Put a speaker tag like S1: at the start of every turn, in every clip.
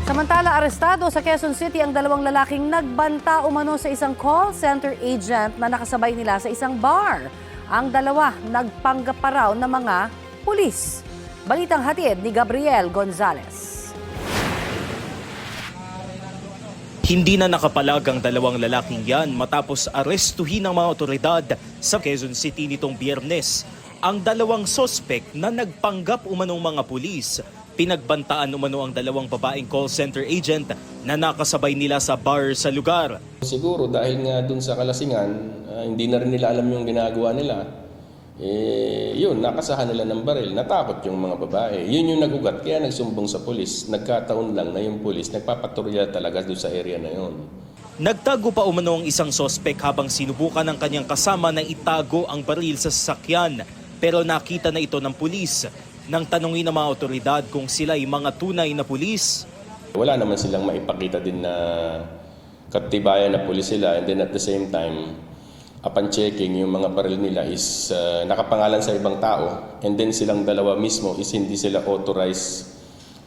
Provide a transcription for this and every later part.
S1: Samantala, arestado sa Quezon City ang dalawang lalaking nagbanta umano sa isang call center agent na nakasabay nila sa isang bar. Ang dalawa nagpanggap pa raw ng mga pulis. Balitang hatid ni Gabriel Gonzalez.
S2: Hindi na nakapalag ang dalawang lalaking yan matapos arestuhin ng mga otoridad sa Quezon City nitong Biyernes. Ang dalawang sospek na nagpanggap umanong mga pulis, pinagbantaan umano ang dalawang babaeng call center agent na nakasabay nila sa bar sa lugar.
S3: Siguro dahil nga dun sa kalasingan, hindi na rin nila alam yung ginagawa nila. Yun, nakasahan nila ng baril. Natakot yung mga babae. Yun yung nagugat, kaya nagsumbong sa pulis. Nagkataon lang na yung pulis nagpapatrolya talaga doon sa area na yun.
S2: Nagtago pa umano ang isang sospek habang sinubukan ng kanyang kasama na itago ang baril sa sasakyan. Pero nakita na ito ng pulis. Nang tanungin ng mga otoridad kung sila ay mga tunay na pulis.
S3: Wala naman silang maipakita din na katibayan na pulis sila, and then at the same time, upon checking, yung mga baril nila is nakapangalan sa ibang tao, and then silang dalawa mismo is hindi sila authorized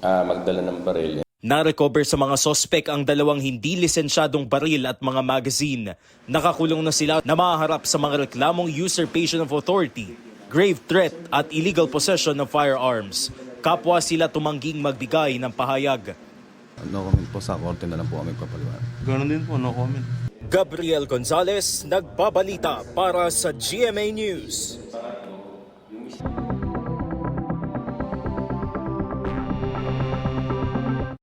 S3: magdala ng baril.
S2: Na-recover sa mga sospek ang dalawang hindi lisensyadong baril at mga magazine. Nakakulong na sila na maharap sa mga reklamong usurpation of authority, grave threat at illegal possession of firearms. Kapwa sila tumangging magbigay ng pahayag.
S4: No comment po, sa korte na lang po kami papaliwanag.
S5: Ganun din po, no comment.
S2: Gabriel Gonzalez, nagbabalita para sa GMA News.